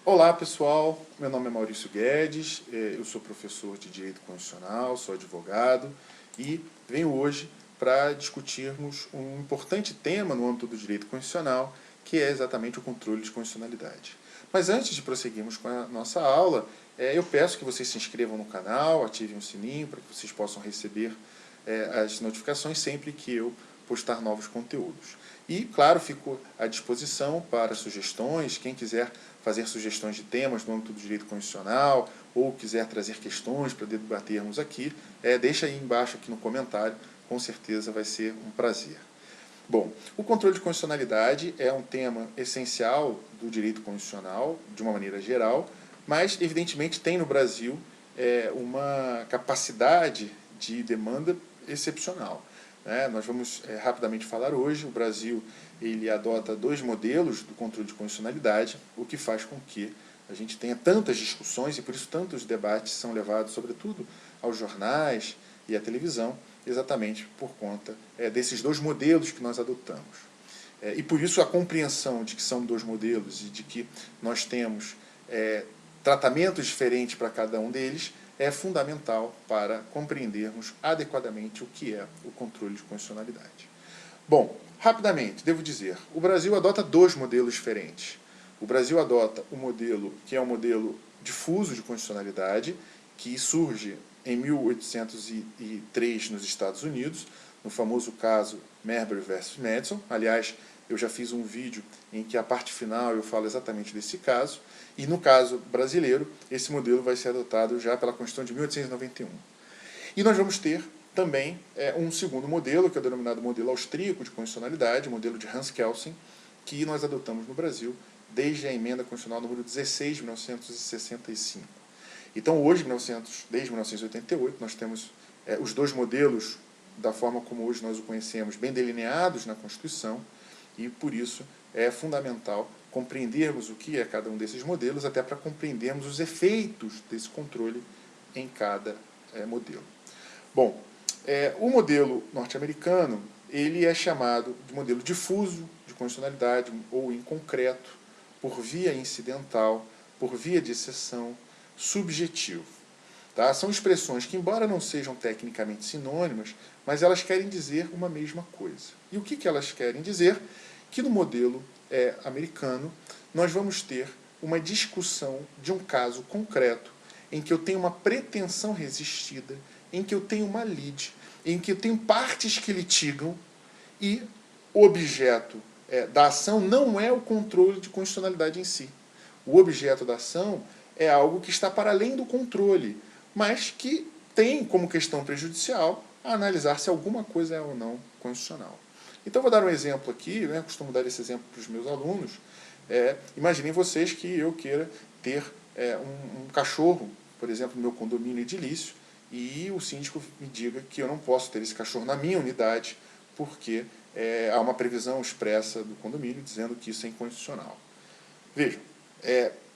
Olá pessoal, meu nome é Maurício Guedes, eu sou professor de Direito Constitucional, sou advogado e venho hoje para discutirmos um importante tema no âmbito do direito constitucional, que é exatamente o controle de constitucionalidade. Mas antes de prosseguirmos com a nossa aula, eu peço que vocês se inscrevam no canal, ativem o sininho para que vocês possam receber as notificações sempre que eu postar novos conteúdos. E, claro, fico à disposição para sugestões, quem quiser fazer sugestões de temas no âmbito do direito constitucional ou quiser trazer questões para debatermos aqui, deixa aí embaixo aqui no comentário, com certeza vai ser um prazer. Bom, o controle de constitucionalidade é um tema essencial do direito constitucional, de uma maneira geral, mas, evidentemente, tem no Brasil uma capacidade de demanda excepcional. Nós vamos rapidamente falar hoje. O Brasil ele adota dois modelos do controle de constitucionalidade, o que faz com que a gente tenha tantas discussões e por isso tantos debates são levados, sobretudo, aos jornais e à televisão, exatamente por conta desses dois modelos que nós adotamos. E por isso a compreensão de que são dois modelos e de que nós temos tratamentos diferentes para cada um deles é fundamental para compreendermos adequadamente o que é o controle de constitucionalidade. Bom, rapidamente, devo dizer, o Brasil adota dois modelos diferentes. O Brasil adota o modelo que é um modelo difuso de constitucionalidade, que surge em 1803 nos Estados Unidos, no famoso caso Marbury versus Madison. Aliás, eu já fiz um vídeo em que a parte final eu falo exatamente desse caso, e no caso brasileiro, esse modelo vai ser adotado já pela Constituição de 1891. E nós vamos ter também um segundo modelo, que é o denominado modelo austríaco de constitucionalidade, o modelo de Hans Kelsen, que nós adotamos no Brasil desde a emenda constitucional número 16 de 1965. Então hoje, desde 1988, nós temos os dois modelos da forma como hoje nós o conhecemos, bem delineados na Constituição, e por isso é fundamental compreendermos o que é cada um desses modelos, até para compreendermos os efeitos desse controle em cada modelo. Bom, o modelo norte-americano ele é chamado de modelo difuso de constitucionalidade, ou em concreto, por via incidental, por via de exceção, subjetivo. Tá? São expressões que, embora não sejam tecnicamente sinônimas, mas elas querem dizer uma mesma coisa. E o que elas querem dizer? Que no modelo americano nós vamos ter uma discussão de um caso concreto em que eu tenho uma pretensão resistida, em que eu tenho uma lide, em que eu tenho partes que litigam e o objeto da ação não é o controle de constitucionalidade em si. O objeto da ação é algo que está para além do controle, mas que tem como questão prejudicial a analisar se alguma coisa é ou não constitucional. Então, vou dar um exemplo aqui, costumo dar esse exemplo para os meus alunos. Imaginem vocês que eu queira ter um cachorro, por exemplo, no meu condomínio edilício, e o síndico me diga que eu não posso ter esse cachorro na minha unidade, porque há uma previsão expressa do condomínio dizendo que isso é inconstitucional. Vejam,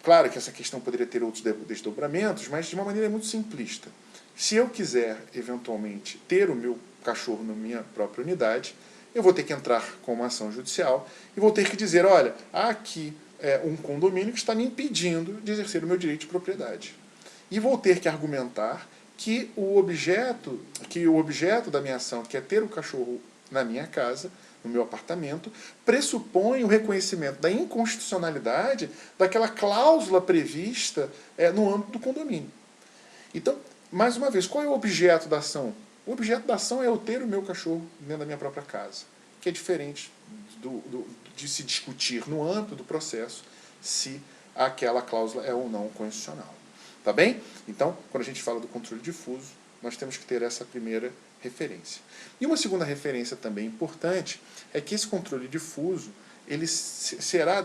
claro que essa questão poderia ter outros desdobramentos, mas de uma maneira muito simplista. Se eu quiser, eventualmente, ter o meu cachorro na minha própria unidade, eu vou ter que entrar com uma ação judicial e vou ter que dizer, olha, há aqui um condomínio que está me impedindo de exercer o meu direito de propriedade. E vou ter que argumentar que o objeto da minha ação, que é ter o cachorro na minha casa, no meu apartamento, pressupõe o reconhecimento da inconstitucionalidade daquela cláusula prevista no âmbito do condomínio. Então, mais uma vez, qual é o objeto da ação? O objeto da ação é eu ter o meu cachorro dentro da minha própria casa, que é diferente de se discutir no âmbito do processo se aquela cláusula é ou não constitucional. Tá bem? Então, quando a gente fala do controle difuso, nós temos que ter essa primeira referência. E uma segunda referência também importante é que esse controle difuso ele será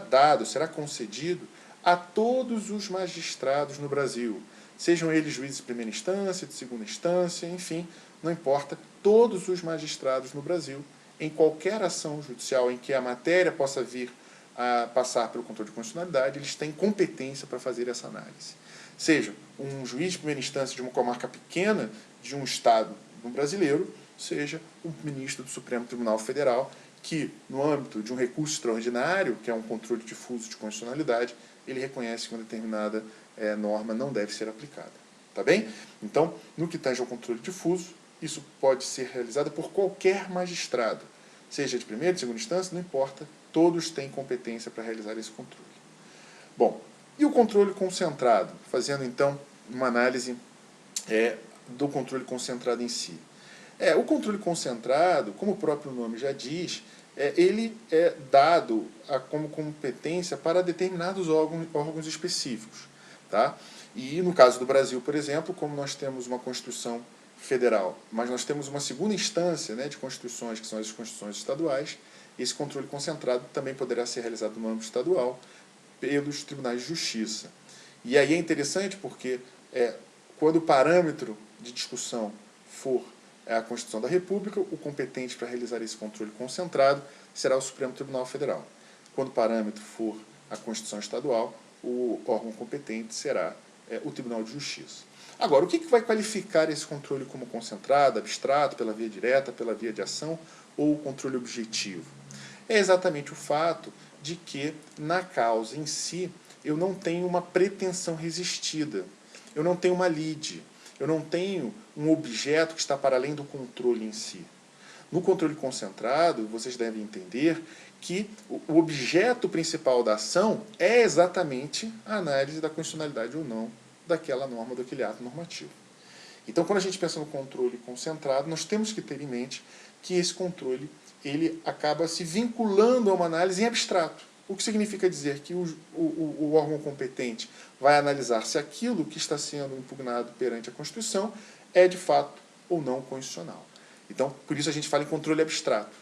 concedido a todos os magistrados no Brasil, sejam eles juízes de primeira instância, de segunda instância, enfim, não importa, todos os magistrados no Brasil, em qualquer ação judicial em que a matéria possa vir a passar pelo controle de constitucionalidade, eles têm competência para fazer essa análise. Seja um juiz de primeira instância de uma comarca pequena de um estado brasileiro, seja o ministro do Supremo Tribunal Federal, que, no âmbito de um recurso extraordinário, que é um controle difuso de constitucionalidade, ele reconhece que uma determinada norma não deve ser aplicada. Tá bem? Então, no que tange ao controle difuso, isso pode ser realizado por qualquer magistrado, seja de primeira, de segunda instância, não importa, todos têm competência para realizar esse controle. Bom, e o controle concentrado? Fazendo, então, uma análise do controle concentrado em si. O controle concentrado, como o próprio nome já diz, ele é dado como competência para determinados órgãos específicos. Tá? E no caso do Brasil, por exemplo, como nós temos uma Constituição federal, mas nós temos uma segunda instância de constituições, que são as constituições estaduais, esse controle concentrado também poderá ser realizado no âmbito estadual pelos tribunais de justiça. E aí é interessante porque quando o parâmetro de discussão for a Constituição da República, o competente para realizar esse controle concentrado será o Supremo Tribunal Federal. Quando o parâmetro for a Constituição Estadual, o órgão competente será o Tribunal de Justiça. Agora, o que vai qualificar esse controle como concentrado, abstrato, pela via direta, pela via de ação ou controle objetivo? É exatamente o fato de que, na causa em si, eu não tenho uma pretensão resistida, eu não tenho uma lide, eu não tenho um objeto que está para além do controle em si. No controle concentrado, vocês devem entender que o objeto principal da ação é exatamente a análise da constitucionalidade ou não daquela norma, daquele ato normativo. Então, quando a gente pensa no controle concentrado, nós temos que ter em mente que esse controle ele acaba se vinculando a uma análise em abstrato. O que significa dizer que o órgão competente vai analisar se aquilo que está sendo impugnado perante a Constituição é de fato ou não constitucional. Então, por isso a gente fala em controle abstrato.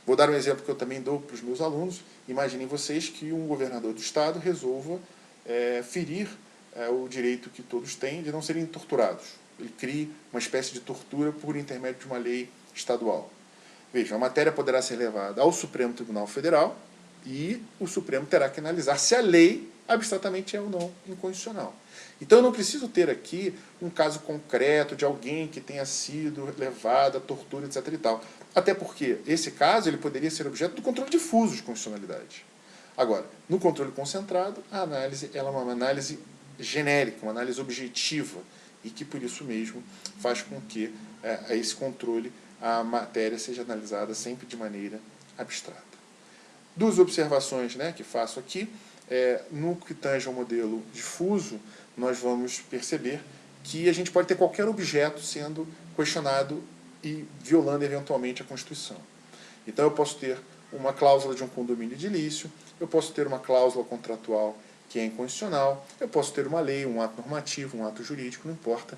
Vou dar um exemplo que eu também dou para os meus alunos. Imaginem vocês que um governador do Estado resolva ferir o direito que todos têm de não serem torturados. Ele cria uma espécie de tortura por intermédio de uma lei estadual. Veja, a matéria poderá ser levada ao Supremo Tribunal Federal e o Supremo terá que analisar se a lei abstratamente é ou não inconstitucional. Então eu não preciso ter aqui um caso concreto de alguém que tenha sido levado à tortura, etc. e tal. Até porque esse caso ele poderia ser objeto do controle difuso de constitucionalidade. Agora, no controle concentrado, a análise ela é uma análise genérica, uma análise objetiva, e que por isso mesmo faz com que esse controle, a matéria seja analisada sempre de maneira abstrata. Duas observações que faço aqui. No que tange ao modelo difuso, nós vamos perceber que a gente pode ter qualquer objeto sendo questionado e violando eventualmente a Constituição. Então eu posso ter uma cláusula de um condomínio edilício, eu posso ter uma cláusula contratual que é inconstitucional, eu posso ter uma lei, um ato normativo, um ato jurídico, não importa.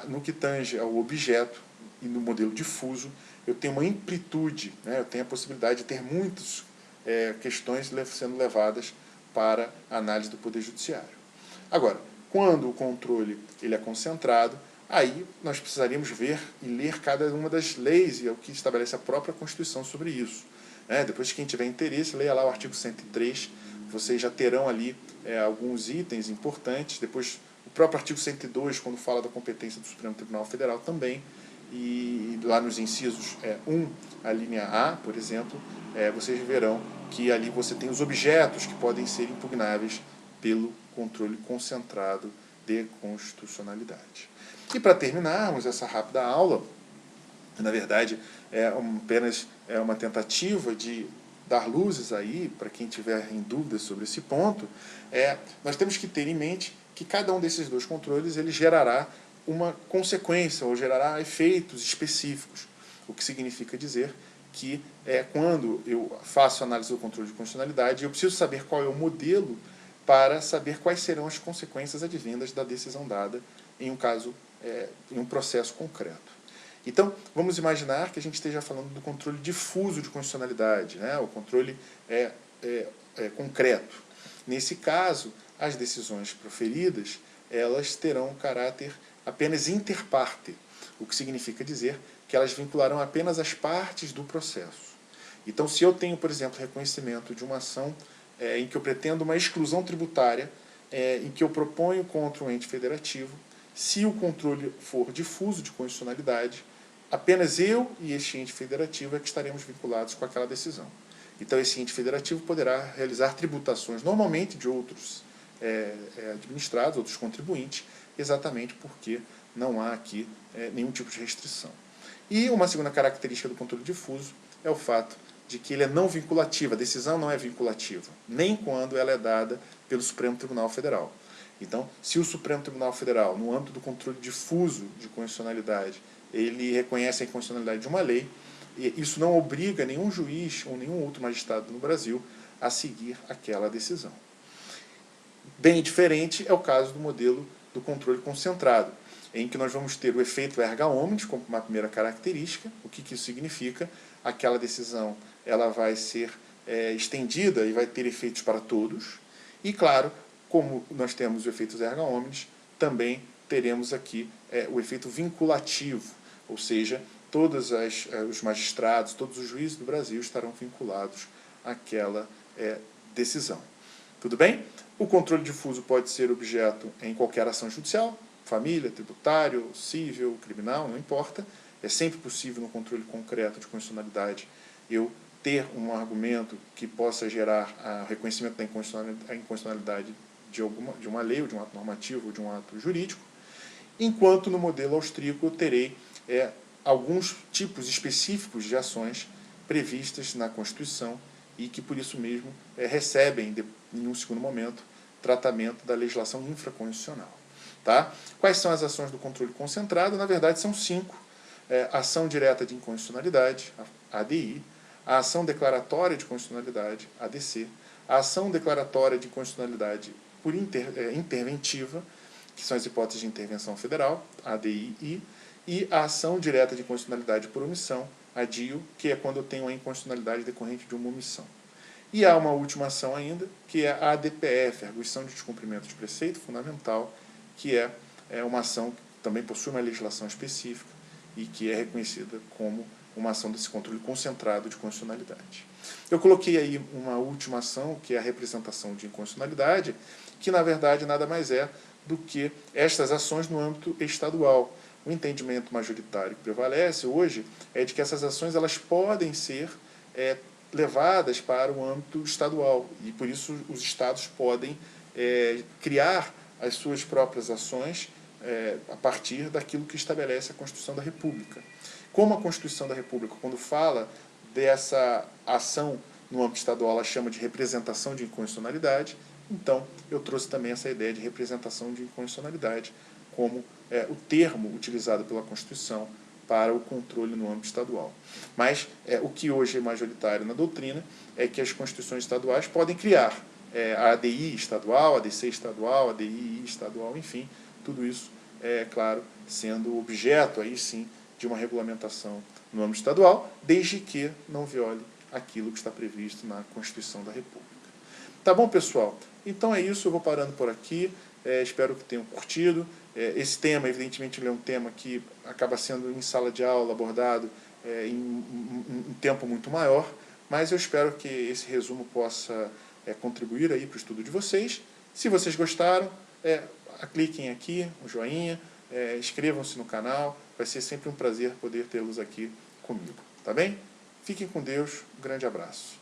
No que tange ao objeto e no modelo difuso, eu tenho uma amplitude, eu tenho a possibilidade de ter muitas questões sendo levadas para a análise do Poder Judiciário. Agora, quando o controle ele é concentrado, aí nós precisaríamos ver e ler cada uma das leis, e é o que estabelece a própria Constituição sobre isso. Depois, quem tiver interesse, leia lá o artigo 103, vocês já terão ali alguns itens importantes. Depois, o próprio artigo 102, quando fala da competência do Supremo Tribunal Federal também, e lá nos incisos 1, a linha A, por exemplo, vocês verão que ali você tem os objetos que podem ser impugnáveis pelo controle concentrado de constitucionalidade. E para terminarmos essa rápida aula, na verdade apenas uma tentativa de dar luzes aí, para quem tiver em dúvidas sobre esse ponto, nós temos que ter em mente que cada um desses dois controles ele gerará uma consequência, ou gerará efeitos específicos, o que significa dizer que quando eu faço análise do controle de constitucionalidade, eu preciso saber qual é o modelo para saber quais serão as consequências advindas da decisão dada em um caso, em um processo concreto. Então, vamos imaginar que a gente esteja falando do controle difuso de constitucionalidade, o controle concreto. Nesse caso, as decisões proferidas, elas terão um caráter apenas inter partes, o que significa dizer que elas vincularão apenas as partes do processo. Então, se eu tenho, por exemplo, reconhecimento de uma ação em que eu pretendo uma exclusão tributária, em que eu proponho contra um ente federativo, se o controle for difuso de constitucionalidade, apenas eu e este ente federativo é que estaremos vinculados com aquela decisão. Então, esse ente federativo poderá realizar tributações, normalmente de outros administrados, outros contribuintes, exatamente porque não há aqui nenhum tipo de restrição. E uma segunda característica do controle difuso é o fato de que ele é não vinculativo, a decisão não é vinculativa, nem quando ela é dada pelo Supremo Tribunal Federal. Então, se o Supremo Tribunal Federal, no âmbito do controle difuso de constitucionalidade, ele reconhece a inconstitucionalidade de uma lei, isso não obriga nenhum juiz ou nenhum outro magistrado no Brasil a seguir aquela decisão. Bem diferente é o caso do modelo do controle concentrado, em que nós vamos ter o efeito erga omnes como uma primeira característica. O que isso significa? Aquela decisão ela vai ser estendida e vai ter efeitos para todos. E, claro, como nós temos o efeito erga omnes, também teremos aqui o efeito vinculativo, ou seja, todos os magistrados, todos os juízes do Brasil estarão vinculados àquela decisão. Tudo bem? O controle difuso pode ser objeto em qualquer ação judicial, família, tributário, civil, criminal, não importa. É sempre possível no controle concreto de constitucionalidade eu ter um argumento que possa gerar o reconhecimento da inconstitucionalidade de uma lei, ou de um ato normativo, ou de um ato jurídico, enquanto no modelo austríaco eu terei alguns tipos específicos de ações previstas na Constituição e que, por isso mesmo, recebem, em um segundo momento, tratamento da legislação infraconstitucional. Tá? Quais são as ações do controle concentrado? Na verdade, são 5. Ação direta de inconstitucionalidade, ADI, a ação declaratória de constitucionalidade, ADC, a ação declaratória de inconstitucionalidade por interventiva, que são as hipóteses de intervenção federal, ADI, e a ação direta de inconstitucionalidade por omissão, ADIO, que é quando eu tenho a inconstitucionalidade decorrente de uma omissão. E há uma última ação ainda, que é a ADPF, Arguição de Descumprimento de Preceito Fundamental, que é uma ação que também possui uma legislação específica e que é reconhecida como uma ação desse controle concentrado de constitucionalidade. Eu coloquei aí uma última ação, que é a representação de inconstitucionalidade, que na verdade nada mais é do que estas ações no âmbito estadual. O entendimento majoritário que prevalece hoje é de que essas ações elas podem ser levadas para o âmbito estadual e por isso os estados podem criar as suas próprias ações a partir daquilo que estabelece a Constituição da República. Como a Constituição da República, quando fala dessa ação no âmbito estadual, ela chama de representação de inconstitucionalidade, então eu trouxe também essa ideia de representação de inconstitucionalidade como o termo utilizado pela Constituição para o controle no âmbito estadual. Mas o que hoje é majoritário na doutrina é que as constituições estaduais podem criar a ADI estadual, a ADC estadual, a ADI estadual, enfim, tudo isso claro, sendo objeto, aí sim, de uma regulamentação no âmbito estadual, desde que não viole aquilo que está previsto na Constituição da República. Tá bom, pessoal? Então é isso, eu vou parando por aqui, espero que tenham curtido. Esse tema, evidentemente, ele é um tema que acaba sendo em sala de aula abordado em um tempo muito maior, mas eu espero que esse resumo possa contribuir aí para o estudo de vocês. Se vocês gostaram, cliquem aqui, um joinha, inscrevam-se no canal, vai ser sempre um prazer poder tê-los aqui comigo, tá bem? Fiquem com Deus, um grande abraço.